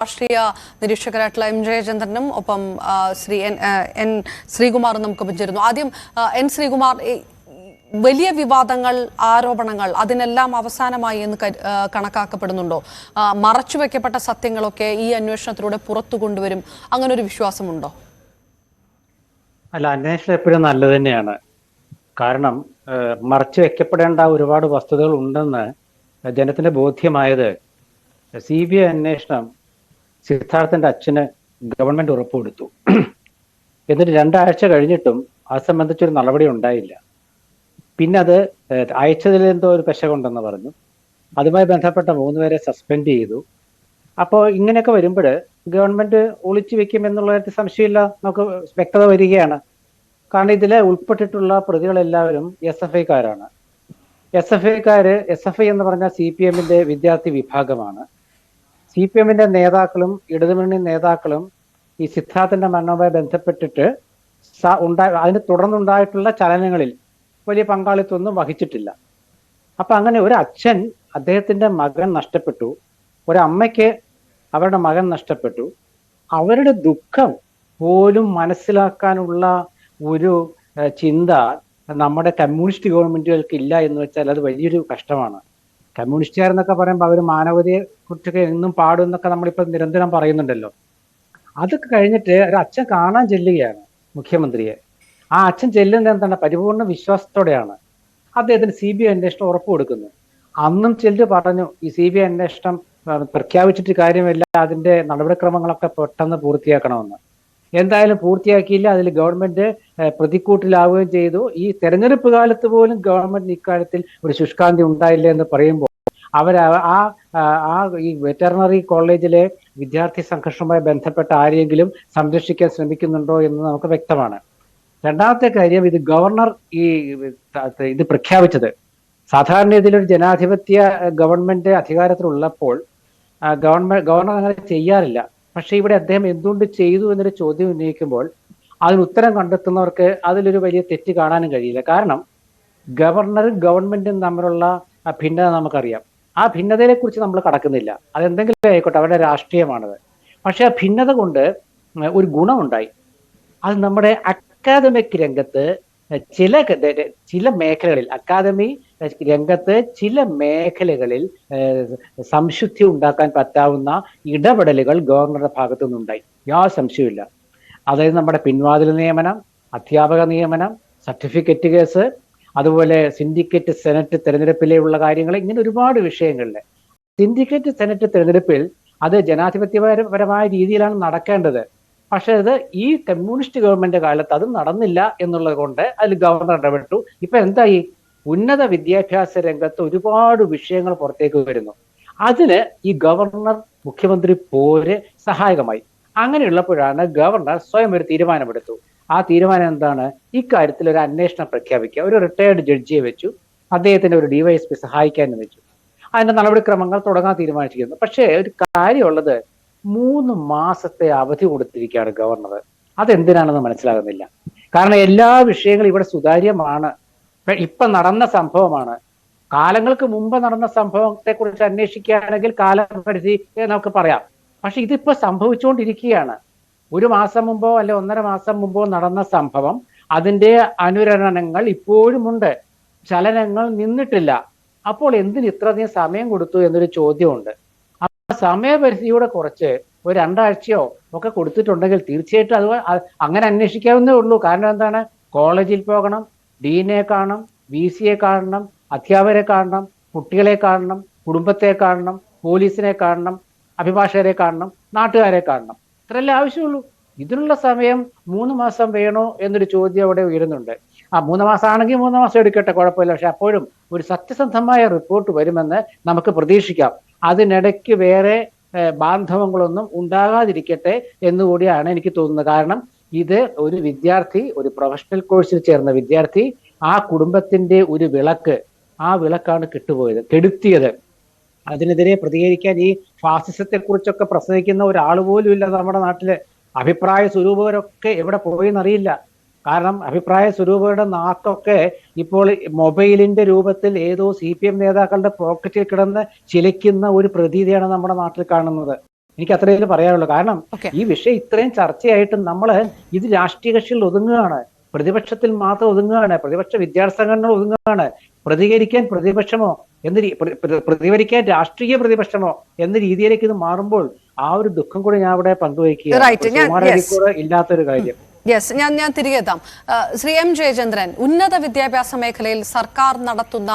രാഷ്ട്രീയ നിരീക്ഷകരായിട്ടുള്ള എം ജയചന്ദ്രനും ഒപ്പം ശ്രീ എൻ ശ്രീകുമാറും നമുക്ക് ചേരുന്നു. ആദ്യം എൻ ശ്രീകുമാർ, വലിയ വിവാദങ്ങൾ, ആരോപണങ്ങൾ അതിനെല്ലാം അവസാനമായി എന്ന് കണക്കാക്കപ്പെടുന്നുണ്ടോ? മറച്ചുവെക്കപ്പെട്ട സത്യങ്ങളൊക്കെ ഈ അന്വേഷണത്തിലൂടെ പുറത്തു കൊണ്ടുവരും, അങ്ങനെ ഒരു വിശ്വാസമുണ്ടോ? അല്ല, അന്വേഷണം എപ്പോഴും നല്ലത് തന്നെയാണ്. കാരണം മറച്ചു വെക്കപ്പെടേണ്ട ഒരുപാട് വസ്തുതകൾ ഉണ്ടെന്ന് ജനത്തിന് ബോധ്യമായത് CBI അന്വേഷണം സിദ്ധാർത്ഥന്റെ അച്ഛന് ഗവൺമെന്റ് ഉറപ്പ് കൊടുത്തു. എന്നിട്ട് 2 ആഴ്ച കഴിഞ്ഞിട്ടും അത് സംബന്ധിച്ചൊരു നടപടി ഉണ്ടായില്ല. പിന്നെ അത് അയച്ചതിൽ എന്തോ ഒരു പെശകുണ്ടെന്ന് പറഞ്ഞു. അതുമായി ബന്ധപ്പെട്ട 3 പേരെ സസ്പെൻഡ് ചെയ്തു. അപ്പോൾ ഇങ്ങനെയൊക്കെ വരുമ്പോൾ ഗവൺമെന്റ് ഒളിച്ചു വെക്കും എന്നുള്ള സംശയമില്ല, നമുക്ക് വ്യക്തത വരികയാണ്. കാരണം ഇതിൽ ഉൾപ്പെട്ടിട്ടുള്ള പ്രതികളെല്ലാവരും SFIക്കാരാണ്. SFI എന്ന് പറഞ്ഞാൽ CPMന്റെ വിദ്യാർത്ഥി വിഭാഗമാണ്. CPMന്റെ നേതാക്കളും ഇടതുമുന്നണി നേതാക്കളും ഈ സിദ്ധാർത്ഥന്റെ മരണവുമായി ബന്ധപ്പെട്ടിട്ട് അതിന് തുടർന്നുണ്ടായിട്ടുള്ള ചലനങ്ങളിൽ വലിയ പങ്കാളിത്തമൊന്നും വഹിച്ചിട്ടില്ല. അപ്പൊ അങ്ങനെ ഒരു അച്ഛൻ അദ്ദേഹത്തിന്റെ മകൻ നഷ്ടപ്പെട്ടു, ഒരമ്മയ്ക്ക് അവരുടെ മകൻ നഷ്ടപ്പെട്ടു. അവരുടെ ദുഃഖം പോലും മനസ്സിലാക്കാനുള്ള ഒരു ചിന്ത നമ്മുടെ കമ്മ്യൂണിസ്റ്റ് ഗവൺമെന്റുകൾക്ക് ഇല്ല എന്ന് വെച്ചാൽ അത് വലിയൊരു കഷ്ടമാണ്. കമ്മ്യൂണിസ്റ്റുകാരെന്നൊക്കെ പറയുമ്പോൾ അവർ മാനവതയെ കുറിച്ചൊക്കെ എന്നും പാടും എന്നൊക്കെ നമ്മളിപ്പോൾ നിരന്തരം പറയുന്നുണ്ടല്ലോ. അതൊക്കെ കഴിഞ്ഞിട്ട് ഒരു അച്ഛൻ കാണാൻ ചെല്ലുകയാണ് മുഖ്യമന്ത്രിയെ. ആ അച്ഛൻ ചെല്ലുന്നത് എന്താണ്? പരിപൂർണ വിശ്വാസത്തോടെയാണ്. അദ്ദേഹത്തിന് CBI അന്വേഷണം ഉറപ്പ് കൊടുക്കുന്നു. അന്നും ചെല്ലു പറഞ്ഞു, ഈ CBI അന്വേഷണം പ്രഖ്യാപിച്ചിട്ട് കാര്യമില്ല, അതിന്റെ നടപടിക്രമങ്ങളൊക്കെ പെട്ടെന്ന് പൂർത്തിയാക്കണമെന്ന്. എന്തായാലും പൂർത്തിയാക്കിയില്ല. അതിൽ ഗവൺമെന്റ് പ്രതിക്കൂട്ടിലാവുകയും ചെയ്തു. ഈ തെരഞ്ഞെടുപ്പ് കാലത്ത് പോലും ഗവൺമെന്റ് ഇക്കാര്യത്തിൽ ഒരു ശുഷ്കാന്തി ഉണ്ടായില്ല എന്ന് പറയുമ്പോൾ ഈ വെറ്ററിനറി കോളേജിലെ വിദ്യാർത്ഥി സംഘർഷവുമായി ബന്ധപ്പെട്ട ആരെങ്കിലും സംരക്ഷിക്കാൻ ശ്രമിക്കുന്നുണ്ടോ എന്ന് നമുക്ക് വ്യക്തമാണ്. രണ്ടാമത്തെ കാര്യം, ഇത് ഗവർണർ ഇത് പ്രഖ്യാപിച്ചത്, സാധാരണ ഇതിലൊരു ജനാധിപത്യ ഗവൺമെന്റ് അധികാരത്തിലുള്ളപ്പോൾ ഗവർണർ അങ്ങനെ ചെയ്യാറില്ല. പക്ഷെ ഇവിടെ അദ്ദേഹം എന്തുകൊണ്ട് ചെയ്തു എന്നൊരു ചോദ്യം ഉന്നയിക്കുമ്പോൾ അതിന് ഉത്തരം കണ്ടെത്തുന്നവർക്ക് അതിലൊരു വലിയ തെറ്റ് കാണാനും കഴിയില്ല. കാരണം ഗവർണറും ഗവൺമെന്റും തമ്മിലുള്ള ഭിന്നത നമുക്കറിയാം. ആ ഭിന്നതയെ കുറിച്ച് നമ്മൾ കടക്കുന്നില്ല, അതെന്തെങ്കിലും ആയിക്കോട്ടെ, അവരുടെ രാഷ്ട്രീയമാണത്. പക്ഷെ ആ ഭിന്നത കൊണ്ട് ഒരു ഗുണമുണ്ടായി. അത് നമ്മുടെ അക്കാദമിക് രംഗത്ത് ചില മേഖലകളിൽ, അക്കാദമി രംഗത്ത് ചില മേഖലകളിൽ സംശുദ്ധി ഉണ്ടാക്കാൻ പറ്റാവുന്ന ഇടപെടലുകൾ ഗവർണറുടെ ഭാഗത്തു നിന്നുണ്ടായി, യാതൊരു സംശയമില്ല. അതായത് നമ്മുടെ പിൻവാതിൽ നിയമനം, അധ്യാപക നിയമനം, സർട്ടിഫിക്കറ്റ് കേസ്, അതുപോലെ സിൻഡിക്കേറ്റ് സെനറ്റ് തെരഞ്ഞെടുപ്പിലുള്ള കാര്യങ്ങൾ, ഇങ്ങനെ ഒരുപാട് വിഷയങ്ങളിൽ. സിൻഡിക്കേറ്റ് സെനറ്റ് തെരഞ്ഞെടുപ്പിൽ അത് ജനാധിപത്യപരമായ രീതിയിലാണ് നടക്കേണ്ടത്. പക്ഷെ അത് ഈ കമ്മ്യൂണിസ്റ്റ് ഗവൺമെന്റ് കാലത്ത് അത് നടന്നില്ല എന്നുള്ളത് കൊണ്ട് അതിൽ ഗവർണർ ഇടപെട്ടു. ഇപ്പൊ എന്തായി? ഉന്നത വിദ്യാഭ്യാസ രംഗത്ത് ഒരുപാട് വിഷയങ്ങൾ പുറത്തേക്ക് വരുന്നു. അതിന് ഈ ഗവർണർ മുഖ്യമന്ത്രി പോര് സഹായകമായി. അങ്ങനെയുള്ളപ്പോഴാണ് ഗവർണർ സ്വയം ഒരു തീരുമാനമെടുത്തു. ആ തീരുമാനം എന്താണ്? ഇക്കാര്യത്തിൽ ഒരു അന്വേഷണം പ്രഖ്യാപിക്കുക. ഒരു റിട്ടയർഡ് ജഡ്ജിയെ വെച്ചു, അദ്ദേഹത്തിന് ഒരു DYSP സഹായിക്കാനും വെച്ചു. അതിന്റെ നടപടിക്രമങ്ങൾ തുടങ്ങാൻ തീരുമാനിച്ചിരിക്കുന്നു. പക്ഷേ ഒരു കാര്യമുള്ളത്, 3 മാസത്തെ അവധി കൊടുത്തിരിക്കുകയാണ് ഗവർണർ. അതെന്തിനാണെന്ന് മനസ്സിലാകുന്നില്ല. കാരണം എല്ലാ വിഷയങ്ങളും ഇവിടെ സുതാര്യമാണ്. ഇപ്പൊ നടന്ന സംഭവമാണ്. കാലങ്ങൾക്ക് മുമ്പ് നടന്ന സംഭവത്തെ കുറിച്ച് അന്വേഷിക്കുകയാണെങ്കിൽ കാലപരിധി നമുക്ക് പറയാം. പക്ഷെ ഇതിപ്പോ സംഭവിച്ചുകൊണ്ടിരിക്കുകയാണ്. 1 മാസം മുമ്പോ അല്ലെ 1.5 മാസം മുമ്പോ നടന്ന സംഭവം, അതിന്റെ അനുരണനങ്ങൾ ഇപ്പോഴുമുണ്ട്, ചലനങ്ങൾ നിന്നിട്ടില്ല. അപ്പോൾ എന്തിന് ഇത്രയധികം സമയം കൊടുത്തു എന്നൊരു ചോദ്യമുണ്ട്. സമയപരിധിയുടെ കുറച്ച് ഒരു 2 ആഴ്ചയോ ഒക്കെ കൊടുത്തിട്ടുണ്ടെങ്കിൽ തീർച്ചയായിട്ടും അത് അങ്ങനെ അന്വേഷിക്കാവുന്നേ ഉള്ളൂ. കാരണം എന്താണ്? കോളേജിൽ പോകണം, ഡീനെ കാണണം, VCയെ കാണണം, അധ്യാപകരെ കാണണം, കുട്ടികളെ കാണണം, കുടുംബത്തെ കാണണം, പോലീസിനെ കാണണം, അഭിഭാഷകരെ കാണണം, നാട്ടുകാരെ കാണണം. ഇത്രയല്ലേ ആവശ്യമുള്ളൂ. ഇതിനുള്ള സമയം 3 മാസം വേണോ എന്നൊരു ചോദ്യം അവിടെ ഉയരുന്നുണ്ട്. 3 മാസം ആണെങ്കിൽ 3 മാസം എടുക്കട്ടെ, കുഴപ്പമില്ല. പക്ഷെ അപ്പോഴും ഒരു സത്യസന്ധമായ റിപ്പോർട്ട് വരുമെന്ന് നമുക്ക് പ്രതീക്ഷിക്കാം. അതിനിടയ്ക്ക് വേറെ ബാന്ധവങ്ങളൊന്നും ഉണ്ടാകാതിരിക്കട്ടെ എന്നുകൂടിയാണ് എനിക്ക് തോന്നുന്നത്. കാരണം ഇത് ഒരു വിദ്യാർത്ഥി, ഒരു പ്രൊഫഷണൽ കോഴ്സിൽ ചേർന്ന വിദ്യാർത്ഥി, ആ കുടുംബത്തിന്റെ ഒരു വിളക്ക്, ആ വിളക്കാണ് കെടുത്തിയത്. അതിനെതിരെ പ്രതികരിക്കാൻ ഈ ഫാസിസത്തെ കുറിച്ചൊക്കെ പ്രസംഗിക്കുന്ന ഒരാൾ പോലും ഇല്ല നമ്മുടെ നാട്ടില്. അഭിപ്രായ സ്വരൂപകരൊക്കെ എവിടെ പോയെന്നറിയില്ല. കാരണം അഭിപ്രായ സ്വരൂപരുടെ നാക്കൊക്കെ ഇപ്പോൾ മൊബൈലിന്റെ രൂപത്തിൽ ഏതോ CPM നേതാക്കളുടെ പോക്കറ്റിൽ കിടന്ന് ചിലയ്ക്കുന്ന ഒരു പ്രതീതിയാണ് നമ്മുടെ നാട്ടിൽ കാണുന്നത്. എനിക്ക് അത്രയേ പറയാനുള്ളൂ. കാരണം ഓക്കെ. ഈ വിഷയം ഇത്രയും ചർച്ചയായിട്ടും നമ്മൾ ഇത് രാഷ്ട്രീയ കക്ഷികളിൽ ഒതുങ്ങുകയാണ്, പ്രതിപക്ഷത്തിൽ മാത്രം ഒതുങ്ങുകയാണ്, പ്രതിപക്ഷ വിദ്യാർത്ഥി സംഘടനകൾ ഒതുങ്ങുകയാണ്. പ്രതികരിക്കാൻ പ്രതിപക്ഷമോ പ്രതികരിക്കാൻ രാഷ്ട്രീയ പ്രതിപക്ഷമോ എന്ന രീതിയിലേക്ക് ഇത് മാറുമ്പോൾ ആ ഒരു ദുഃഖം കൂടി ഞാൻ അവിടെ പങ്കുവയ്ക്കുക. ഇല്ലാത്തൊരു കാര്യം. യെസ്, ഞാൻ തിരികെ എത്താം. ശ്രീ എം ജയചന്ദ്രൻ, ഉന്നത വിദ്യാഭ്യാസ മേഖലയിൽ സർക്കാർ നടത്തുന്ന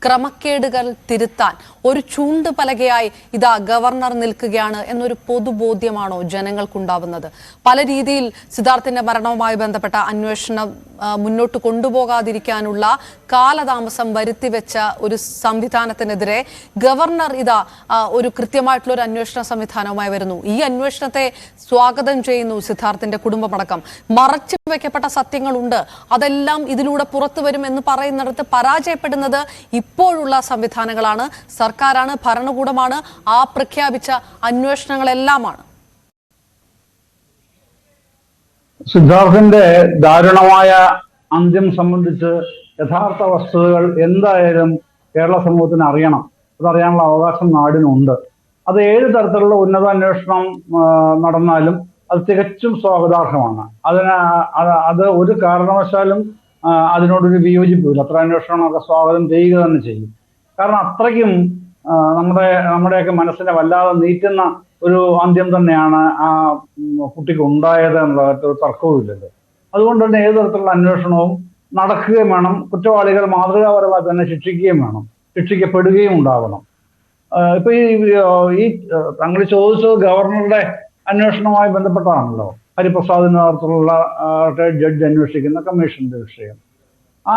ക്രമക്കേടുകൾ തിരുത്താൻ ഒരു ചൂണ്ടുപലകയായി ഇതാ ഗവർണർ നിൽക്കുകയാണ് എന്നൊരു പൊതുബോധ്യമാണോ ജനങ്ങൾക്കുണ്ടാവുന്നത്? പല രീതിയിൽ സിദ്ധാർത്ഥിന്റെ മരണവുമായി ബന്ധപ്പെട്ട അന്വേഷണം മുന്നോട്ട് കൊണ്ടുപോകാതിരിക്കാനുള്ള കാലതാമസം വരുത്തിവെച്ച ഒരു സംവിധാനത്തിനെതിരെ ഗവർണർ ഇതാ ഒരു കൃത്യമായിട്ടുള്ള ഒരു അന്വേഷണ സംവിധാനവുമായി വരുന്നു. ഈ അന്വേഷണത്തെ സ്വാഗതം ചെയ്യുന്നു സിദ്ധാർത്ഥിന്റെ കുടുംബമടക്കം. മറച്ചു വെക്കപ്പെട്ട സത്യങ്ങളുണ്ട്, അതെല്ലാം ഇതിലൂടെ പുറത്തു വരും എന്ന് പറയുന്നിടത്ത് പരാജയപ്പെടുന്നത് ഇപ്പോഴുള്ള സംവിധാനങ്ങളാണ്, സർക്കാരാണ്, ഭരണകൂടമാണ്, ആ പ്രഖ്യാപിച്ച അന്വേഷണങ്ങളെല്ലാമാണ്. സിദ്ധാർത്ഥിന്റെ ദാരുണമായ അന്ത്യം സംബന്ധിച്ച് യഥാർത്ഥ വസ്തുതകൾ എന്തായാലും കേരള സമൂഹത്തിന് അറിയണം. അതറിയാനുള്ള അവകാശം നാടിനുണ്ട്. അത് ഏത് തരത്തിലുള്ള ഉന്നത അന്വേഷണം നടന്നാലും അത് തികച്ചും സ്വാഗതാർഹമാണ്. അത് ഒരു കാരണവശാലും അതിനോടൊരു വിയോജിപ്പില്ല. അത്ര അന്വേഷണമൊക്കെ സ്വാഗതം ചെയ്യുക തന്നെ ചെയ്യും. കാരണം അത്രയ്ക്കും നമ്മുടെയൊക്കെ മനസ്സിനെ വല്ലാതെ നീറ്റുന്ന ഒരു അന്ത്യം തന്നെയാണ് ആ കുട്ടിക്ക് ഉണ്ടായത് എന്നുള്ള ഒരു തർക്കവുമില്ലല്ലോ. അതുകൊണ്ട് തന്നെ ഏത് തരത്തിലുള്ള അന്വേഷണവും നടക്കുകയും വേണം. കുറ്റവാളികൾ മാതൃകാപരമായി തന്നെ ശിക്ഷിക്കുകയും വേണം, ശിക്ഷിക്കപ്പെടുകയും ഉണ്ടാവണം. ഇപ്പൊ ഈ താങ്കൾ ചോദിച്ചത് ഗവർണറുടെ അന്വേഷണവുമായി ബന്ധപ്പെട്ടാണല്ലോ. ഹരിപ്രസാദിന്റെ നേതൃത്വത്തിലുള്ള ജഡ്ജ് അന്വേഷിക്കുന്ന കമ്മീഷന്റെ വിഷയം. ആ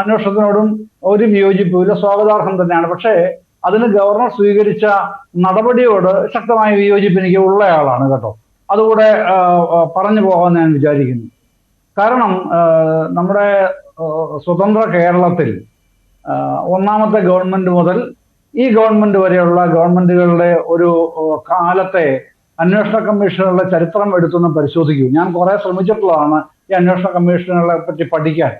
അന്വേഷണത്തിനോടും ഒരു വിയോജിപ്പില്ല, സ്വാഗതാർഹം തന്നെയാണ്. പക്ഷേ അതിന് ഗവർണർ സ്വീകരിച്ച നടപടിയോട് ശക്തമായ വിയോജിപ്പ് എനിക്ക് ഉള്ളയാളാണ് കേട്ടോ. അതുകൂടെ പറഞ്ഞു പോകാൻ ഞാൻ വിചാരിക്കുന്നു. കാരണം നമ്മുടെ സ്വതന്ത്ര കേരളത്തിൽ ഒന്നാമത്തെ ഗവൺമെന്റ് മുതൽ ഈ ഗവൺമെന്റ് വരെയുള്ള ഗവൺമെന്റുകളുടെ ഒരു കാലത്തെ അന്വേഷണ കമ്മീഷനുകളുടെ ചരിത്രം എടുത്തൊന്ന് പരിശോധിക്കൂ. ഞാൻ കുറെ ശ്രമിച്ചിട്ടുള്ളതാണ് ഈ അന്വേഷണ കമ്മീഷനുകളെ പറ്റി പഠിക്കാൻ.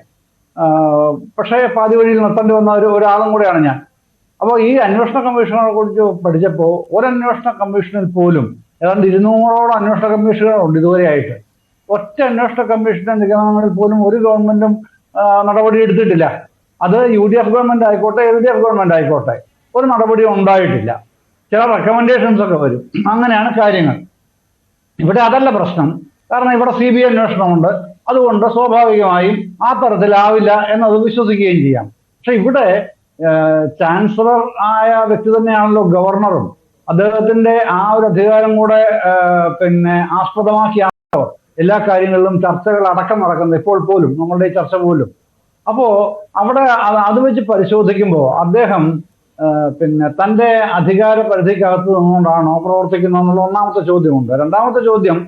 പക്ഷേ പാതി വഴിയിൽ നിർത്തേണ്ടി വന്ന ഒരാളും കൂടെയാണ് ഞാൻ. അപ്പോൾ ഈ അന്വേഷണ കമ്മീഷനുകളെ കുറിച്ച് പഠിച്ചപ്പോൾ ഒരന്വേഷണ കമ്മീഷനിൽ പോലും ഏതാണ്ട് 200ഓളം അന്വേഷണ കമ്മീഷനുകളുണ്ട് ഇതുവരെയായിട്ട്. ഒറ്റ അന്വേഷണ കമ്മീഷന്റെ നിഗമനങ്ങളിൽ പോലും ഒരു ഗവൺമെന്റും നടപടി എടുത്തിട്ടില്ല. അത് UDF ഗവൺമെന്റ് ആയിക്കോട്ടെ, LDF ഗവൺമെന്റ് ആയിക്കോട്ടെ, ഒരു നടപടി ഉണ്ടായിട്ടില്ല. ചില റെക്കമെൻഡേഷൻസ് ഒക്കെ വരും. അങ്ങനെയാണ് കാര്യങ്ങൾ. ഇവിടെ അതല്ല പ്രശ്നം. കാരണം ഇവിടെ CBI അന്വേഷണമുണ്ട്. അതുകൊണ്ട് സ്വാഭാവികമായും ആ തരത്തിലാവില്ല എന്നത് വിശ്വസിക്കുകയും ചെയ്യാം. പക്ഷെ ഇവിടെ ചാൻസലർ ആയ വ്യക്തി തന്നെയാണല്ലോ ഗവർണറും. അദ്ദേഹത്തിന്റെ ആ ഒരു അധികാരം കൂടെ ആസ്പദമാക്കിയാണല്ലോ എല്ലാ കാര്യങ്ങളിലും ചർച്ചകൾ അടക്കം നടക്കുന്നത്. ഇപ്പോൾ പോലും നമ്മളുടെ ഈ ചർച്ച പോലും. അപ്പോ അവിടെ അത് വെച്ച് പരിശോധിക്കുമ്പോൾ അദ്ദേഹം തന്റെ അധികാര പരിധിക്കകത്ത് നിന്നുകൊണ്ടാണോ പ്രവർത്തിക്കുന്നതെന്നുള്ള ഒന്നാമത്തെ ചോദ്യമുണ്ട്. രണ്ടാമത്തെ ചോദ്യം,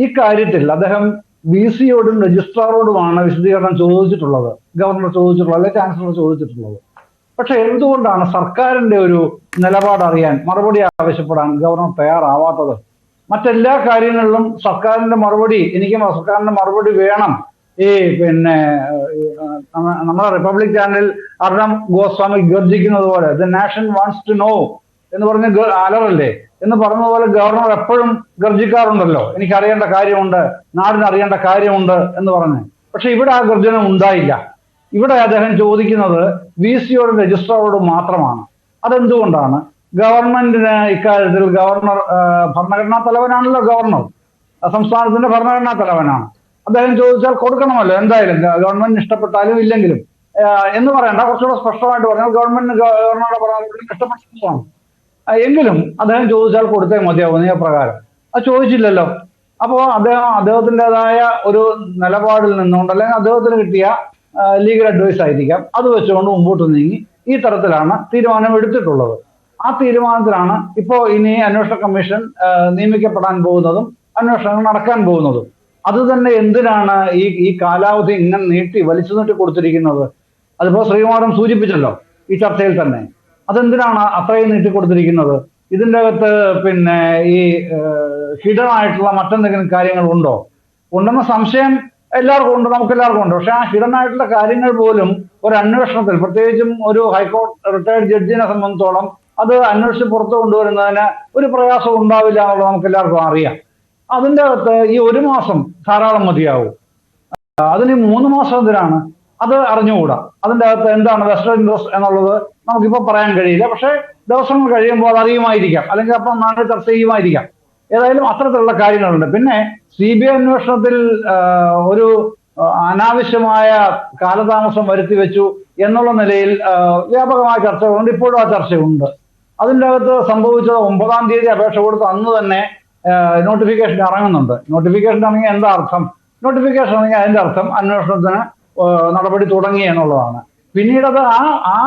ഈ കാര്യത്തിൽ അദ്ദേഹം VCയോടും രജിസ്ട്രാറോടുമാണ് വിശദീകരണം ചോദിച്ചിട്ടുള്ളത്, ഗവർണർ ചോദിച്ചിട്ടുള്ളത്, അല്ലെങ്കിൽ ചാൻസലർ ചോദിച്ചിട്ടുള്ളത്. പക്ഷെ എന്തുകൊണ്ടാണ് സർക്കാരിന്റെ ഒരു നിലപാട് അറിയാൻ, മറുപടി ആവശ്യപ്പെടാൻ ഗവർണർ തയ്യാറാവാത്തത്? മറ്റെല്ലാ കാര്യങ്ങളിലും സർക്കാരിന്റെ മറുപടി, സർക്കാരിന്റെ മറുപടി വേണം. ഈ നമ്മുടെ റിപ്പബ്ലിക് ചാനലിൽ അർണം ഗോസ്വാമി ഗർജിക്കുന്നത് പോലെ the nation wants to know എന്ന് പറഞ്ഞ് അലറല്ലേ എന്ന് പറഞ്ഞതുപോലെ ഗവർണർ എപ്പോഴും ഗർജിക്കാറുണ്ടല്ലോ. എനിക്കറിയേണ്ട കാര്യമുണ്ട്, നാടിനറിയേണ്ട കാര്യമുണ്ട് എന്ന് പറഞ്ഞ്. പക്ഷെ ഇവിടെ ആ ഗർജനം ഉണ്ടായില്ല. ഇവിടെ അദ്ദേഹം ചോദിക്കുന്നത് VCയോടും രജിസ്ട്രാറോടും മാത്രമാണ്. അതെന്തുകൊണ്ടാണ്? ഗവൺമെന്റിന് ഇക്കാര്യത്തിൽ ഗവർണർ ഭരണഘടനാ തലവനാണല്ലോ. ഗവർണർ സംസ്ഥാനത്തിന്റെ ഭരണഘടനാ തലവനാണ്. അദ്ദേഹം ചോദിച്ചാൽ കൊടുക്കണമല്ലോ എന്തായാലും, ഗവൺമെന്റിന് ഇഷ്ടപ്പെട്ടാലും ഇല്ലെങ്കിലും എന്ന് പറയണ്ട. കുറച്ചുകൂടെ സ്പഷ്ടമായിട്ട് പറഞ്ഞാൽ ഗവൺമെന്റിന് ഗവർണറുടെ ഭരണഘടന ഇഷ്ടപ്പെട്ടതാണ്. എങ്കിലും അദ്ദേഹം ചോദിച്ചാൽ കൊടുത്തേ മതിയാവും നിയമപ്രകാരം. അത് ചോദിച്ചില്ലല്ലോ. അപ്പോൾ അദ്ദേഹത്തിൻ്റെതായ ഒരു നിലപാടിൽ നിന്നുകൊണ്ട്, അല്ലെങ്കിൽ അദ്ദേഹത്തിന് കിട്ടിയ ലീഗൽ അഡ്വൈസ് ആയിരിക്കാം, അത് വെച്ചുകൊണ്ട് മുമ്പോട്ട് നീങ്ങി ഈ തരത്തിലാണ് തീരുമാനം എടുത്തിട്ടുള്ളത്. ആ തീരുമാനത്തിലാണ് ഇപ്പോൾ ഇനി അന്വേഷണ കമ്മീഷൻ നിയമിക്കപ്പെടാൻ പോകുന്നതും അന്വേഷണങ്ങൾ നടക്കാൻ പോകുന്നതും. അത് തന്നെ എന്തിനാണ് ഈ കാലാവധി ഇങ്ങനെ വലിച്ചു നീട്ടി കൊടുത്തിരിക്കുന്നത്? അതിപ്പോ ശ്രീകുമാരൻ സൂചിപ്പിച്ചല്ലോ ഈ ചർച്ചയിൽ തന്നെ. അതെന്തിനാണ് അത്രയും നീട്ടിക്കൊടുത്തിരിക്കുന്നത്? ഇതിൻ്റെ അകത്ത് ഈ ഹിഡൻ ആയിട്ടുള്ള മറ്റെന്തെങ്കിലും കാര്യങ്ങൾ ഉണ്ടെന്ന സംശയം എല്ലാവർക്കും ഉണ്ട്, നമുക്കെല്ലാവർക്കും ഉണ്ട്. പക്ഷെ ആ ഹിഡൻ ആയിട്ടുള്ള കാര്യങ്ങൾ പോലും ഒരു അന്വേഷണത്തിൽ, പ്രത്യേകിച്ചും ഒരു ഹൈക്കോടതി റിട്ടയർഡ് ജഡ്ജിനെ സംബന്ധിച്ചോളം അത് അന്വേഷിച്ച് പുറത്തു കൊണ്ടുവരുന്നതിന് ഒരു പ്രയാസവും ഉണ്ടാവില്ല എന്നുള്ളത് നമുക്ക് എല്ലാവർക്കും അറിയാം. അതിൻ്റെ അകത്ത് ഈ 1 മാസം ധാരാളം മതിയാവും. അതിന് 3 മാസം എന്തിനാണ് അത് അറിഞ്ഞുകൂടാ. അതിൻ്റെ അകത്ത് എന്താണ് വെസ്റ്റേൺ ഇൻട്രസ്റ്റ് എന്നുള്ളത് നമുക്കിപ്പോൾ പറയാൻ കഴിയില്ല. പക്ഷേ ദിവസങ്ങൾ കഴിയുമ്പോൾ അത് അറിയുമായിരിക്കാം, അല്ലെങ്കിൽ അപ്പം നാളെ ചർച്ച ചെയ്യുമായിരിക്കാം. ഏതായാലും അത്തരത്തിലുള്ള കാര്യങ്ങളുണ്ട്. പിന്നെ CBI അന്വേഷണത്തിൽ ഒരു അനാവശ്യമായ കാലതാമസം വരുത്തി വെച്ചു എന്നുള്ള നിലയിൽ വ്യാപകമായ ചർച്ചകളുണ്ട്. ഇപ്പോഴും ആ ചർച്ചയുണ്ട്. അതിൻ്റെ അകത്ത് സംഭവിച്ചത് 9-ാം തീയതി അപേക്ഷ കൊടുത്ത അന്ന് തന്നെ നോട്ടിഫിക്കേഷൻ ഇറങ്ങുന്നുണ്ട്. നോട്ടിഫിക്കേഷൻ ഇറങ്ങിയ എന്താ അർത്ഥം? നോട്ടിഫിക്കേഷൻ ഇറങ്ങിയ അതിന്റെ അർത്ഥം അന്വേഷണത്തിന് നടപടി തുടങ്ങി എന്നുള്ളതാണ്. പിന്നീട് അത് ആ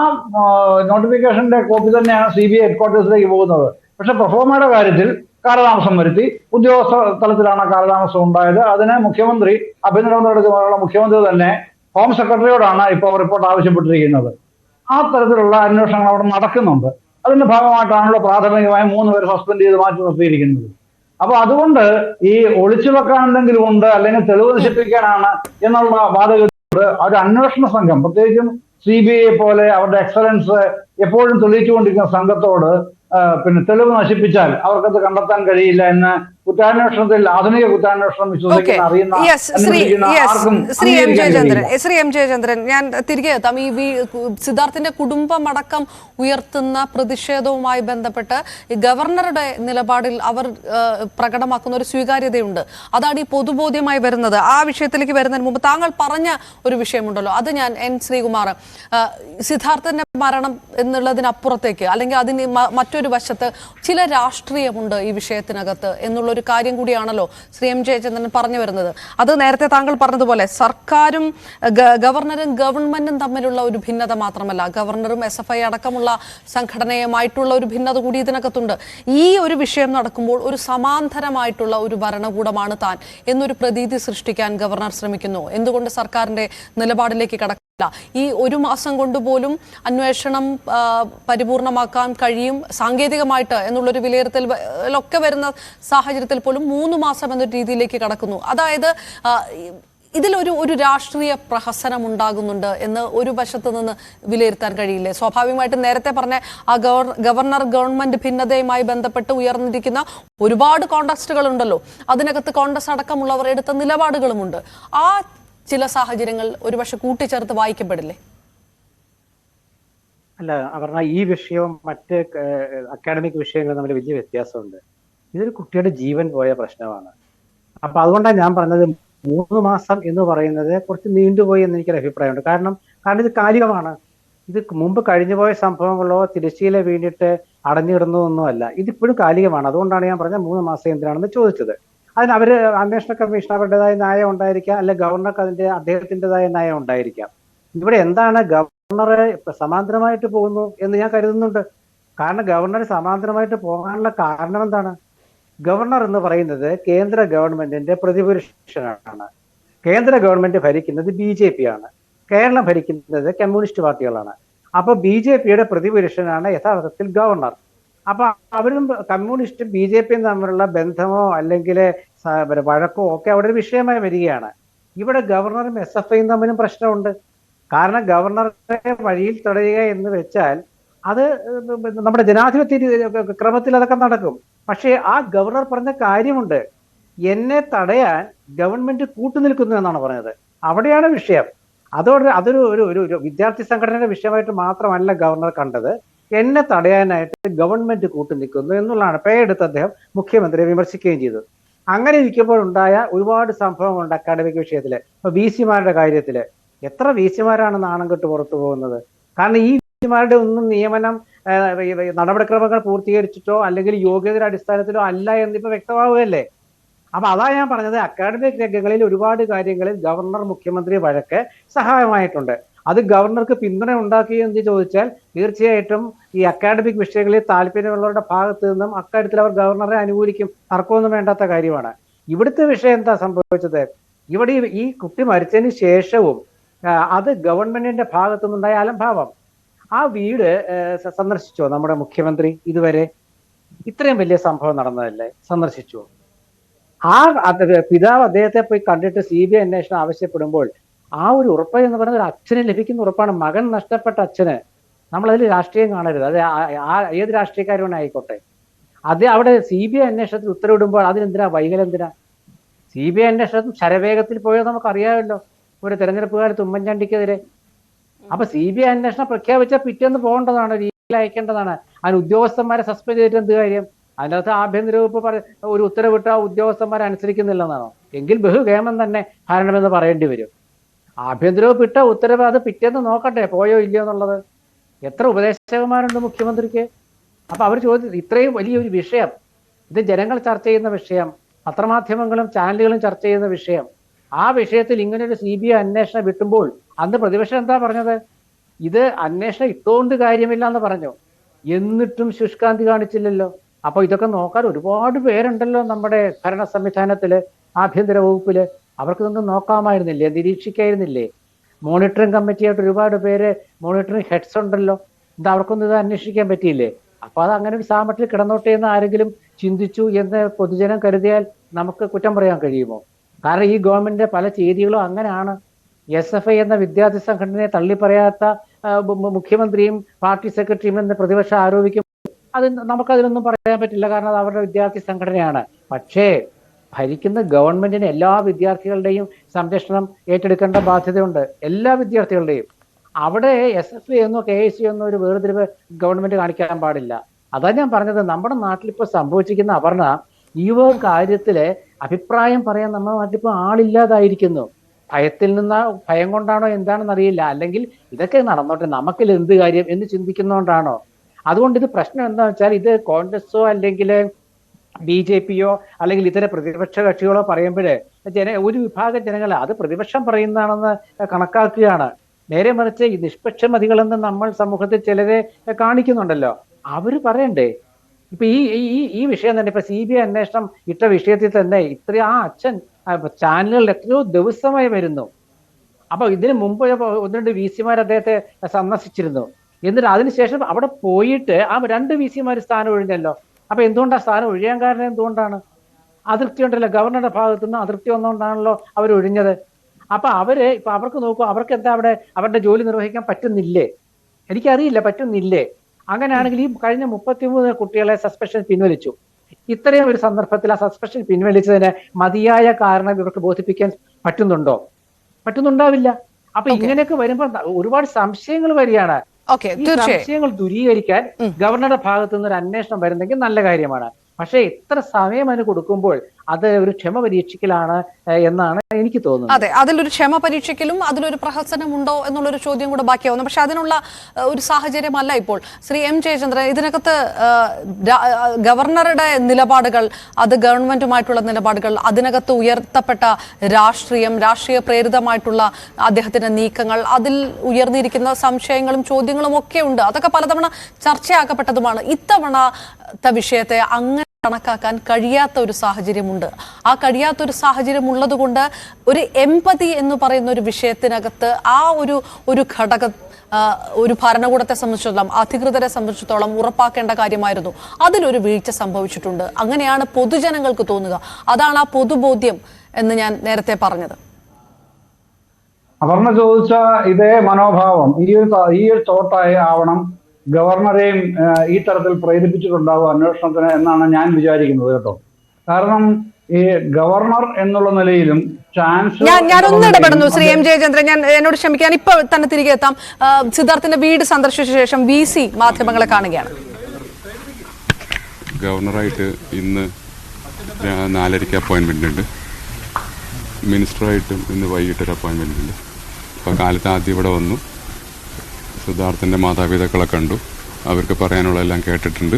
നോട്ടിഫിക്കേഷന്റെ കോപ്പി തന്നെയാണ് CBI ഹെഡ്ക്വാർട്ടേഴ്സിലേക്ക് പോകുന്നത്. പക്ഷെ പ്രൊഫോമയുടെ കാര്യത്തിൽ കാലതാമസം വരുത്തി. ഉദ്യോഗസ്ഥ തലത്തിലാണ് കാലതാമസം ഉണ്ടായത്. അതിന് മുഖ്യമന്ത്രി അഭിനന്ദനത്തോടുള്ള മുഖ്യമന്ത്രി തന്നെ ഹോം സെക്രട്ടറിയോടാണ് ഇപ്പോൾ റിപ്പോർട്ട് ആവശ്യപ്പെട്ടിരിക്കുന്നത്. ആ തരത്തിലുള്ള അന്വേഷണങ്ങൾ അവിടെ നടക്കുന്നുണ്ട്. അതിന്റെ ഭാഗമായിട്ടാണല്ലോ പ്രാഥമികമായി 3 പേരെ സസ്പെൻഡ് ചെയ്ത് മാറ്റി നിർത്തിയിരിക്കുന്നത്. അപ്പൊ അതുകൊണ്ട് ഈ ഒളിച്ചു വെക്കാൻ എന്തെങ്കിലും ഉണ്ട്, അല്ലെങ്കിൽ തെളിവ് നശിപ്പിക്കാനാണ് എന്നുള്ള വാദഗതിയോട് ഒരു അന്വേഷണ സംഘം, പ്രത്യേകിച്ചും CBI പോലെ അവരുടെ എക്സലൻസ് എപ്പോഴും തെളിയിച്ചുകൊണ്ടിരിക്കുന്ന സംഘത്തോട് പിന്നെ തെളിവ് നശിപ്പിച്ചാൽ അവർക്കത് കണ്ടെത്താൻ കഴിയില്ല എന്ന് കുറ്റാന്വേഷണത്തിൽ, ആധുനിക കുറ്റാന്വേഷണം വിശ്വസിക്കുന്ന അറിയുന്ന ആർക്കും ശ്രീ എം ജയചന്ദ്രൻ, ഞാൻ തിരികെ എത്താം. ഈ സിദ്ധാർത്ഥിന്റെ കുടുംബമടക്കം ഉയർത്തുന്ന പ്രതിഷേധവുമായി ബന്ധപ്പെട്ട് ഗവർണറുടെ നിലപാടിൽ അവർ പ്രകടമാക്കുന്ന ഒരു സ്വീകാര്യതയുണ്ട്. അതാണ് ഈ പൊതുബോധ്യമായി വരുന്നത്. ആ വിഷയത്തിലേക്ക് വരുന്നതിന് മുമ്പ് താങ്കൾ പറഞ്ഞ ഒരു വിഷയമുണ്ടല്ലോ, അത് ഞാൻ ശ്രീകുമാർ, സിദ്ധാർത്ഥന്റെ മരണം എന്നുള്ളതിനപ്പുറത്തേക്ക്, അല്ലെങ്കിൽ അതിന് മറ്റൊരു വശത്ത് ചില രാഷ്ട്രീയമുണ്ട് ഈ വിഷയത്തിനകത്ത് എന്നുള്ളൊരു കാര്യം കൂടിയാണല്ലോ ശ്രീ എം ജയചന്ദ്രൻ പറഞ്ഞു വരുന്നത്. അത് നേരത്തെ താങ്കൾ പറഞ്ഞതുപോലെ സർക്കാരും ഗവർണറും ഗവൺമെന്റും തമ്മിലുള്ള ഒരു ഭിന്നത മാത്രമല്ല, ഗവർണറും SFI അടക്കമുള്ള സംഘടനയുമായിട്ടുള്ള ഒരു ഭിന്നത കൂടി ഇതിനകത്തുണ്ട്. ഈ ഒരു വിഷയം നടക്കുമ്പോൾ ഒരു സമാന്തരമായിട്ടുള്ള ഒരു ഭരണകൂടമാണ് താൻ എന്നൊരു പ്രതീതി സൃഷ്ടിക്കാൻ ഗവർണർ ശ്രമിക്കുന്നു. എന്തുകൊണ്ട് സർക്കാരിന്റെ നിലപാടിലേക്ക് കടക്കില്ല? ഈ 1 മാസം കൊണ്ട് പോലും അന്വേഷണം പരിപൂർണമാക്കാൻ കഴിയും സാങ്കേതികമായിട്ട് എന്നുള്ളൊരു വിലയിരുത്തലൊക്കെ വരുന്ന സാഹചര്യത്തിൽ പോലും 3 മാസം എന്നൊരു രീതിയിലേക്ക് കടക്കുന്നു. അതായത് ഇതിലൊരു രാഷ്ട്രീയ പ്രഹസനം ഉണ്ടാകുന്നുണ്ട് എന്ന് ഒരു വശത്ത് നിന്ന് വിലയിരുത്താൻ കഴിയില്ലേ? സ്വാഭാവികമായിട്ടും നേരത്തെ പറഞ്ഞ ആ ഗവർണർ ഗവൺമെന്റ് ഭിന്നതയുമായി ബന്ധപ്പെട്ട് ഉയർന്നിരിക്കുന്ന ഒരുപാട് കോണ്ടക്സ്റ്റുകൾ ഉണ്ടല്ലോ, അതിനകത്ത് കോൺഗ്രസ് അടക്കമുള്ളവർ എടുത്ത നിലപാടുകളുമുണ്ട്. ആ ചില സാഹചര്യങ്ങൾ ഒരുപക്ഷെ കൂട്ടിച്ചേർത്ത് വായിക്കപ്പെടില്ലേ? അല്ല, പറഞ്ഞ ഈ വിഷയവും മറ്റ് അക്കാഡമിക് വിഷയങ്ങളും തമ്മിൽ വലിയ വ്യത്യാസമുണ്ട്. ഇതൊരു കുട്ടിയുടെ ജീവൻ പോയ പ്രശ്നമാണ്. അപ്പൊ അതുകൊണ്ടാണ് ഞാൻ പറഞ്ഞത് 3 മാസം എന്ന് പറയുന്നത് കുറച്ച് നീണ്ടുപോയി എന്ന് എനിക്കൊരു അഭിപ്രായമുണ്ട്. കാരണം ഇത് കാലികമാണ്. ഇത് മുമ്പ് കഴിഞ്ഞുപോയ സംഭവങ്ങളോ തിരശ്ശീല വീണിട്ട് അടഞ്ഞിടുന്നതൊന്നുമല്ല. ഇതിപ്പോഴും കാലികമാണ്. അതുകൊണ്ടാണ് ഞാൻ പറഞ്ഞത് 3 മാസം എന്തിനാണെന്ന് ചോദിച്ചത്. അതിന് അന്വേഷണ കമ്മീഷൻ അവരുടേതായ ന്യായം ഉണ്ടായിരിക്കാം, അല്ലെ ഗവർണർക്ക് അദ്ദേഹത്തിൻ്റെതായ ന്യായം ഉണ്ടായിരിക്കാം. ഇവിടെ എന്താണ് ഗവർണറെ സമാന്തരമായിട്ട് പോകുന്നു എന്ന് ഞാൻ കരുതുന്നുണ്ട്. കാരണം ഗവർണർ സമാന്തരമായിട്ട് പോകാനുള്ള കാരണം എന്താണ്? ഗവർണർ എന്ന് പറയുന്നത് കേന്ദ്ര ഗവൺമെന്റിന്റെ പ്രതിപുരുഷനാണ്. കേന്ദ്ര ഗവൺമെന്റ് ഭരിക്കുന്നത് BJP ആണ്, കേരളം ഭരിക്കുന്നത് കമ്മ്യൂണിസ്റ്റ് പാർട്ടികളാണ്. അപ്പൊ BJPയുടെ പ്രതിപുരുഷനാണ് യഥാർത്ഥത്തിൽ ഗവർണർ. അപ്പൊ അവരും കമ്മ്യൂണിസ്റ്റും BJPയും തമ്മിലുള്ള ബന്ധമോ അല്ലെങ്കിൽ വഴക്കോ ഒക്കെ അവിടെ ഒരു വിഷയമായി വരികയാണ്. ഇവിടെ ഗവർണറും SFIയും തമ്മിലും പ്രശ്നമുണ്ട്. കാരണം ഗവർണറെ വഴിയിൽ തടയുക എന്ന് വെച്ചാൽ അത് നമ്മുടെ ജനാധിപത്യ ക്രമത്തിൽ അതൊക്കെ നടക്കും. പക്ഷേ ആ ഗവർണർ പറഞ്ഞ കാര്യമുണ്ട്, എന്നെ തടയാൻ ഗവൺമെന്റ് കൂട്ടുനിൽക്കുന്നു എന്നാണ് പറഞ്ഞത്. അവിടെയാണ് വിഷയം. അതൊരു ഒരു വിദ്യാർത്ഥി സംഘടനയുടെ വിഷയമായിട്ട് മാത്രമല്ല ഗവർണർ കണ്ടത്, എന്നെ തടയാനായിട്ട് ഗവൺമെന്റ് കൂട്ടുനിൽക്കുന്നു എന്നുള്ളതാണ്. പേരെടുത്ത് അദ്ദേഹം മുഖ്യമന്ത്രിയെ വിമർശിക്കുകയും ചെയ്തു. അങ്ങനെ ഇരിക്കുമ്പോൾ ഉണ്ടായ ഒരുപാട് സംഭവങ്ങളുണ്ട് അക്കാഡമിക് വിഷയത്തില്. ഇപ്പൊ VC-മാരുടെ കാര്യത്തില് എത്ര VC-മാരാണ് നാണം കെട്ട് പുറത്തു പോകുന്നത്? കാരണം ഈ VC-മാരുടെ ഒന്നും നിയമനം നടപടിക്രമങ്ങൾ പൂർത്തീകരിച്ചിട്ടോ അല്ലെങ്കിൽ യോഗ്യതയുടെ അടിസ്ഥാനത്തിലോ അല്ല എന്നിപ്പോ വ്യക്തമാവുകയല്ലേ. അപ്പൊ അതാ ഞാൻ പറഞ്ഞത്, അക്കാഡമിക് രംഗങ്ങളിൽ ഒരുപാട് കാര്യങ്ങളിൽ ഗവർണർ മുഖ്യമന്ത്രി വഴക്ക് സഹായമായിട്ടുണ്ട്. അത് ഗവർണർക്ക് പിന്തുണ ഉണ്ടാക്കിയോ എന്ന് ചോദിച്ചാൽ തീർച്ചയായിട്ടും ഈ അക്കാഡമിക് വിഷയങ്ങളിൽ താല്പര്യമുള്ളവരുടെ ഭാഗത്തു നിന്നും അക്കാര്യത്തിൽ അവർ ഗവർണറെ അനുകൂലിക്കും. തർക്കമൊന്നും വേണ്ടാത്ത കാര്യമാണ്. ഇവിടുത്തെ വിഷയം എന്താ സംഭവിച്ചത്? ഇവിടെ ഈ കുട്ടി മരിച്ചതിന് ശേഷവും അത് ഗവൺമെന്റിന്റെ ഭാഗത്തു നിന്നുണ്ടായ അലംഭാവം. ആ വീട് സന്ദർശിച്ചോ നമ്മുടെ മുഖ്യമന്ത്രി? ഇതുവരെ ഇത്രയും വലിയ സംഭവം നടന്നതല്ലേ, സന്ദർശിച്ചോ? ആ പിതാവ് അദ്ദേഹത്തെ പോയി കണ്ടിട്ട് CBI അന്വേഷണം ആവശ്യപ്പെടുമ്പോൾ ആ ഒരു ഉറപ്പ് എന്ന് പറയുന്നത് ഒരു അച്ഛന് ലഭിക്കുന്ന ഉറപ്പാണ്. മകൻ നഷ്ടപ്പെട്ട അച്ഛന് നമ്മളതിൽ രാഷ്ട്രീയം കാണരുത്. അത് ഏത് രാഷ്ട്രീയക്കാരും ആയിക്കോട്ടെ. അത് അവിടെ CBI അന്വേഷണത്തിൽ ഉത്തരവിടുമ്പോൾ അതിനെന്തിനാ വൈകലെന്തിനാ? CBI അന്വേഷണം ശരവേഗത്തിൽ പോയത് നമുക്കറിയാമല്ലോ, ഒരു തെരഞ്ഞെടുപ്പ് കാലത്ത് ഉമ്മൻചാണ്ടിക്കെതിരെ. അപ്പൊ CBI അന്വേഷണം പ്രഖ്യാപിച്ചാൽ പിറ്റേന്ന് പോകേണ്ടതാണ്, രീതിയിൽ അയക്കേണ്ടതാണ്. അതിന് ഉദ്യോഗസ്ഥന്മാരെ സസ്പെൻഡ് ചെയ്തിട്ട് എന്ത് കാര്യം? അതിനകത്ത് ആഭ്യന്തര വകുപ്പ് ഒരു ഉത്തരവിട്ട ഉദ്യോഗസ്ഥന്മാരെ അനുസരിക്കുന്നില്ലെന്നാണോ? എങ്കിൽ ബഹുകേമം തന്നെ ഭരണമെന്ന് പറയേണ്ടി വരും. ആഭ്യന്തര വകുപ്പ് ഇട്ട ഉത്തരവ് അത് പിറ്റേന്ന് നോക്കട്ടെ പോയോ ഇല്ലയോ എന്നുള്ളത്. എത്ര ഉപദേശകന്മാരുണ്ട് മുഖ്യമന്ത്രിക്ക്? അപ്പൊ അവർ ഇത്രയും വലിയൊരു വിഷയം, ഇത് ജനങ്ങൾ ചർച്ച ചെയ്യുന്ന വിഷയം, പത്രമാധ്യമങ്ങളും ചാനലുകളും ചർച്ച ചെയ്യുന്ന വിഷയം, ആ വിഷയത്തിൽ ഇങ്ങനൊരു CBI അന്വേഷണം വിട്ടുമ്പോൾ അന്ന് പ്രതിപക്ഷം എന്താ പറഞ്ഞത്? ഇത് അന്വേഷണം ഇട്ടുകൊണ്ട് കാര്യമില്ല എന്ന് പറഞ്ഞു. എന്നിട്ടും ശുഷ്കാന്തി കാണിച്ചില്ലല്ലോ. അപ്പൊ ഇതൊക്കെ നോക്കാൻ ഒരുപാട് പേരുണ്ടല്ലോ നമ്മുടെ ഭരണ സംവിധാനത്തില്, ആഭ്യന്തര വകുപ്പില്. അവർക്ക് ഇതൊന്നും നോക്കാമായിരുന്നില്ലേ? നിരീക്ഷിക്കായിരുന്നില്ലേ? മോണിറ്ററിംഗ് കമ്മിറ്റിയായിട്ട് ഒരുപാട് പേര്, മോണിറ്ററിംഗ് ഹെഡ്സ് ഉണ്ടല്ലോ. എന്താ അവർക്കൊന്നും ഇത് അന്വേഷിക്കാൻ പറ്റിയില്ലേ? അപ്പൊ അത് അങ്ങനെ ഒരു സാമട്ടിൽ കിടന്നോട്ടെ എന്ന് ആരെങ്കിലും ചിന്തിച്ചു എന്ന് പൊതുജനം കരുതിയാൽ നമുക്ക് കുറ്റം പറയാൻ കഴിയുമോ? കാരണം ഈ ഗവൺമെന്റിന്റെ പല ചെയ്തികളും അങ്ങനെയാണ്. SFI എന്ന വിദ്യാർത്ഥി സംഘടനയെ തള്ളിപ്പറയാത്ത മുഖ്യമന്ത്രിയും പാർട്ടി സെക്രട്ടറിയും എന്ന് പ്രതിപക്ഷം ആരോപിക്കും. അത് നമുക്കതിനൊന്നും പറയാൻ പറ്റില്ല, കാരണം അത് അവരുടെ വിദ്യാർത്ഥി സംഘടനയാണ്. പക്ഷേ ഭരിക്കുന്ന ഗവൺമെന്റിന് എല്ലാ വിദ്യാർത്ഥികളുടെയും സംരക്ഷണം ഏറ്റെടുക്കേണ്ട ബാധ്യതയുണ്ട്, എല്ലാ വിദ്യാർത്ഥികളുടെയും. അവിടെ SFI എന്നോ KSU എന്നോ ഒരു വേർതിരിവ് ഗവൺമെന്റ് കാണിക്കാൻ പാടില്ല. അതാ ഞാൻ പറഞ്ഞത്, നമ്മുടെ നാട്ടിലിപ്പോൾ സംഭവിച്ചിരിക്കുന്ന അപർണ, ഈ ഒരു കാര്യത്തില് അഭിപ്രായം പറയാൻ നമ്മുടെ നാട്ടിലിപ്പോൾ ആളില്ലാതായിരിക്കുന്നു. ഭയം കൊണ്ടാണോ എന്താണെന്ന് അറിയില്ല, അല്ലെങ്കിൽ ഇതൊക്കെ നടന്നോട്ടെ നമുക്കിൽ എന്ത് കാര്യം എന്ന് ചിന്തിക്കുന്നതുകൊണ്ടാണോ? അതുകൊണ്ട് ഇത് പ്രശ്നം എന്താ വെച്ചാൽ, ഇത് കോൺഗ്രസോ അല്ലെങ്കിൽ BJPയോ അല്ലെങ്കിൽ ഇതര പ്രതിപക്ഷ കക്ഷികളോ പറയുമ്പോഴേ ഒരു വിഭാഗം ജനങ്ങൾ അത് പ്രതിപക്ഷം പറയുന്നതാണെന്ന് കണക്കാക്കുകയാണ്. നേരെ മറിച്ച് ഈ നിഷ്പക്ഷമതികളെന്ന് നമ്മൾ സമൂഹത്തിൽ ചിലരെ കാണിക്കുന്നുണ്ടല്ലോ, അവര് പറയണ്ടേ? ഇപ്പൊ ഈ വിഷയം തന്നെ, ഇപ്പൊ CBI അന്വേഷണം ഇട്ട വിഷയത്തിൽ തന്നെ ആ അച്ഛൻ ചാനലുകളിൽ എത്രയോ ദിവസമായി വരുന്നു. അപ്പൊ ഇതിനു മുമ്പ് 1-2 VCമാർ അദ്ദേഹത്തെ സന്ദർശിച്ചിരുന്നു. എന്നിട്ട് അതിനുശേഷം അവിടെ പോയിട്ട് ആ 2 VCമാർ സ്ഥാനം ഒഴിഞ്ഞല്ലോ. അപ്പൊ എന്തുകൊണ്ടാണ് സ്ഥാനം ഒഴിയാൻ കാരണം? എന്തുകൊണ്ടാണ്? അതൃപ്തി ഉണ്ടല്ലോ, ഗവർണറുടെ ഭാഗത്തു നിന്ന് അതൃപ്തി വന്നുകൊണ്ടാണല്ലോ അവർ ഒഴിഞ്ഞത്. അപ്പൊ ഇപ്പൊ അവർക്ക് നോക്കൂ, അവർക്ക് എന്താ അവിടെ അവരുടെ ജോലി നിർവഹിക്കാൻ പറ്റുന്നില്ലേ? എനിക്കറിയില്ല, പറ്റുന്നില്ലേ? അങ്ങനെയാണെങ്കിൽ ഈ കഴിഞ്ഞ 33 കുട്ടികളെ സസ്പെൻഷൻ പിൻവലിച്ചു. ഇത്രയും ഒരു സന്ദർഭത്തിൽ ആ സസ്പെൻഷൻ പിൻവലിച്ചതിന് മതിയായ കാരണം ഇവർക്ക് ബോധിപ്പിക്കാൻ പറ്റുന്നുണ്ടാവില്ല. അപ്പൊ ഇങ്ങനെയൊക്കെ വരുമ്പോൾ ഒരുപാട് സംശയങ്ങൾ വരികയാണ്. ഈ സംശയങ്ങൾ ദൂരീകരിക്കാൻ ഗവർണറുടെ ഭാഗത്തു നിന്ന് ഒരു അന്വേഷണം വരുന്നെങ്കിൽ നല്ല കാര്യമാണ്. പക്ഷേ ഇത്ര സമയം അതിന് കൊടുക്കുമ്പോൾ അത് ഒരു ക്ഷമ പരീക്ഷിക്കലാണ് എന്നാണ് എനിക്ക് തോന്നുന്നത്. അതെ, അതിലൊരു ക്ഷമ പരീക്ഷിക്കലും അതിലൊരു പ്രഹസനമുണ്ടോ എന്നുള്ളൊരു ചോദ്യം കൂടെ ബാക്കിയാവുന്നു. പക്ഷെ അതിനുള്ള ഒരു സാഹചര്യമല്ല ഇപ്പോൾ. ശ്രീ M ജയചന്ദ്രൻ, ഇതിനകത്ത് ഗവർണറുടെ നിലപാടുകൾ, അത് ഗവൺമെന്റുമായിട്ടുള്ള നിലപാടുകൾ, അതിനകത്ത് ഉയർത്തപ്പെട്ട രാഷ്ട്രീയ പ്രേരിതമായിട്ടുള്ള അദ്ദേഹത്തിന്റെ നീക്കങ്ങൾ, അതിൽ ഉയർന്നിരിക്കുന്ന സംശയങ്ങളും ചോദ്യങ്ങളും ഒക്കെ ഉണ്ട്. അതൊക്കെ പലതവണ ചർച്ചയാക്കപ്പെട്ടതുമാണ്. ഇത്തവണത്തെ വിഷയത്തെ അങ്ങനെ കണക്കാക്കാൻ കഴിയാത്ത ഒരു സാഹചര്യമുണ്ട്. ആ കഴിയാത്തൊരു സാഹചര്യം ഉള്ളത് കൊണ്ട് ഒരു എംപതി എന്ന് പറയുന്ന ഒരു വിഷയത്തിനകത്ത് ആ ഒരു ഘടകം ഒരു ഭരണകൂടത്തെ സംബന്ധിച്ചിടത്തോളം, അധികൃതരെ സംബന്ധിച്ചിടത്തോളം ഉറപ്പാക്കേണ്ട കാര്യമായിരുന്നു. അതിലൊരു വീഴ്ച സംഭവിച്ചിട്ടുണ്ട്. അങ്ങനെയാണ് പൊതുജനങ്ങൾക്ക് തോന്നുക. അതാണ് ആ പൊതുബോധ്യം എന്ന് ഞാൻ നേരത്തെ പറഞ്ഞത്. അപർണ ചോദിച്ച ഇതേ മനോഭാവം, ഈ ഒരു തോട്ടായി ആവണം ഗവർണറെയും ഈ തരത്തിൽ പ്രേരിപ്പിച്ചിട്ടുണ്ടാവും അന്വേഷണത്തിന് എന്നാണ് ഞാൻ വിചാരിക്കുന്നത് കേട്ടോ. കാരണം ഈ ഗവർണർ എന്നുള്ള നിലയിലും ഞാനൊന്ന് ഇടപെടുന്നു. ശ്രീ M ജയചന്ദ്രൻ, എന്നോട് ക്ഷമിക്കാൻ, ഇപ്പൊ തന്നെ തിരികെ എത്താം. സിദ്ധാർത്ഥിന്റെ വീട് സന്ദർശിച്ച ശേഷം VC മാധ്യമങ്ങളെ കാണുകയാണ്. ഗവർണറായിട്ട് ഇന്ന് 4:30 അപ്പോയിന്റ്മെന്റ് ഉണ്ട്. മിനിസ്റ്ററായിട്ടും ഇന്ന് വൈകിട്ടൊരു അപ്പോയിന്റ്മെന്റ് ഉണ്ട്. അപ്പോൾ കാലത്ത് ആദ്യം ഇവിടെ വന്നു, സിദ്ധാർത്ഥൻ്റെ മാതാപിതാക്കളെ കണ്ടു, അവർക്ക് പറയാനുള്ളതെല്ലാം കേട്ടിട്ടുണ്ട്.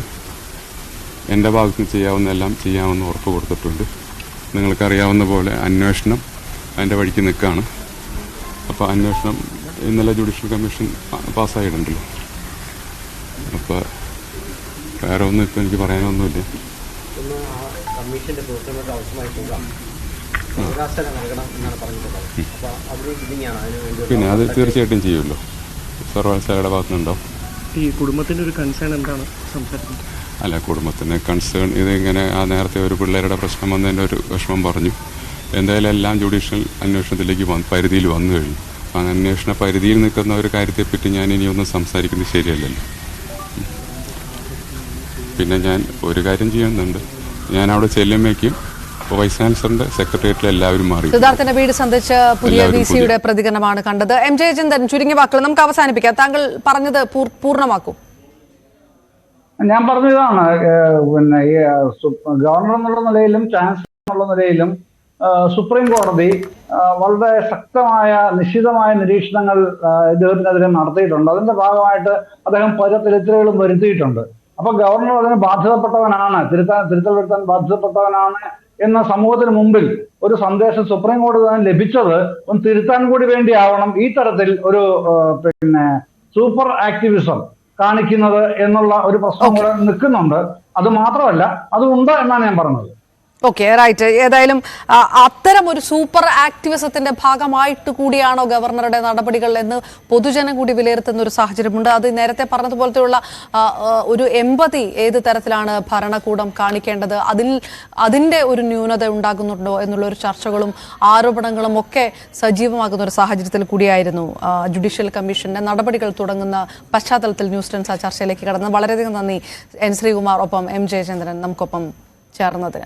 എൻ്റെ ഭാഗത്ത് ചെയ്യാവുന്നതെല്ലാം ചെയ്യാമെന്ന് ഉറപ്പ് കൊടുത്തിട്ടുണ്ട്. നിങ്ങൾക്കറിയാവുന്ന പോലെ അന്വേഷണം അതിൻ്റെ വഴിക്ക് നിൽക്കുകയാണ്. അപ്പോൾ അന്വേഷണം ഇന്നലെ ജുഡീഷ്യൽ കമ്മീഷൻ പാസ്സായിട്ടുണ്ടല്ലോ. അപ്പോൾ വേറെ ഒന്നും ഇപ്പോൾ എനിക്ക് പറയാനൊന്നുമില്ല. പിന്നെ അത് തീർച്ചയായിട്ടും ചെയ്യുമല്ലോ, സർവകലാശാലയുടെ ഭാഗത്തുനിന്നുണ്ടാവും. ഈ കുടുംബത്തിൻ്റെ ഒരു കൺസേൺ എന്താണ് സംസാരിക്കുന്നത്? അല്ല, കുടുംബത്തിൻ്റെ കൺസേൺ ഇതിങ്ങനെ നേരത്തെ ഒരു പിള്ളേരുടെ പ്രശ്നം വന്നതിൻ്റെ ഒരു വിഷമം പറഞ്ഞു. എന്തായാലും എല്ലാം ജുഡീഷ്യൽ അന്വേഷണത്തിലേക്ക് പരിധിയിൽ വന്നു കഴിഞ്ഞു. അപ്പം അന്വേഷണ പരിധിയിൽ നിൽക്കുന്ന ഒരു കാര്യത്തെപ്പറ്റി ഞാൻ ഇനിയൊന്നും സംസാരിക്കുന്നത് ശരിയല്ലല്ലോ. പിന്നെ ഞാൻ ഒരു കാര്യം ചെയ്യുന്നുണ്ട്, ഞാൻ അവിടെ ചെല്ലുമ്പോഴേക്കും വൈസ് ചാൻസലറിന്റെ സെക്രട്ടേറിയറ്റിൽ എല്ലാവരും മാറി. സിദ്ധാർത്ഥന്റെ വീട് സംബന്ധിച്ച് പുതിയ VC-യുടെ പ്രതികരണമാണ് കണ്ടത്. M. ജയചന്ദ്രൻ, ചുരുങ്ങിയ വാക്കുകൾ നമുക്ക് അവസാനിപ്പിക്കാം. താങ്കൾ പറഞ്ഞത് പൂർണ്ണമാക്കും. ഞാൻ പറഞ്ഞതാണ്, പിന്നെ ഈ ഗവർണർ എന്നുള്ള നിലയിലും ചാൻസലർ എന്നുള്ള നിലയിലും സുപ്രീം കോടതി വളരെ ശക്തമായ നിശ്ചിതമായ നിരീക്ഷണങ്ങൾ ഇദ്ദേഹത്തിനെതിരെ നടത്തിയിട്ടുണ്ട്. അതിന്റെ ഭാഗമായിട്ട് അദ്ദേഹം പല തിരുത്തലുകളും വരുത്തിയിട്ടുണ്ട്. അപ്പൊ ഗവർണർ അതിന് ബാധ്യതപ്പെട്ടവനാണ്, തിരുത്തൽ വരുത്താൻ ബാധ്യതപ്പെട്ടവനാണ് എന്ന സമൂഹത്തിന് മുമ്പിൽ ഒരു സന്ദേശം സുപ്രീം കോടതി തന്നെ ലഭിച്ചത് ഒന്ന് തിരുത്താൻ കൂടി വേണ്ടിയാവണം ഈ തരത്തിൽ ഒരു പിന്നെ സൂപ്പർ ആക്ടിവിസം കാണിക്കുന്നത് എന്നുള്ള ഒരു പ്രശ്നം കൂടെ നിൽക്കുന്നുണ്ട്. അത് മാത്രമല്ല, അതുണ്ട് എന്നാണ് ഞാൻ പറഞ്ഞത്. Okay, right. ഏതായാലും അത്തരം ഒരു സൂപ്പർ ആക്ടിവിസത്തിന്റെ ഭാഗമായിട്ട് കൂടിയാണോ ഗവർണറുടെ നടപടികൾ എന്ന് പൊതുജനം കൂടി വിലയിരുത്തുന്ന ഒരു സാഹചര്യമുണ്ട്. അത് നേരത്തെ പറഞ്ഞതുപോലത്തെയുള്ള ഒരു എമ്പതി ഏത് തരത്തിലാണ് ഭരണകൂടം കാണിക്കേണ്ടത്, അതിന്റെ ഒരു ന്യൂനത ഉണ്ടാകുന്നുണ്ടോ എന്നുള്ള ഒരു ചർച്ചകളും ആരോപണങ്ങളും ഒക്കെ സജീവമാകുന്ന ഒരു സാഹചര്യത്തിൽ കൂടിയായിരുന്നു ജുഡീഷ്യൽ കമ്മീഷന്റെ നടപടികൾ തുടങ്ങുന്ന പശ്ചാത്തലത്തിൽ ന്യൂസ് ടെൻസ് ആ ചർച്ചയിലേക്ക് കടന്നത്. വളരെയധികം നന്ദി N. ശ്രീകുമാർ ഒപ്പം M. ജയചന്ദ്രൻ നമുക്കൊപ്പം ചേർന്നതിന്.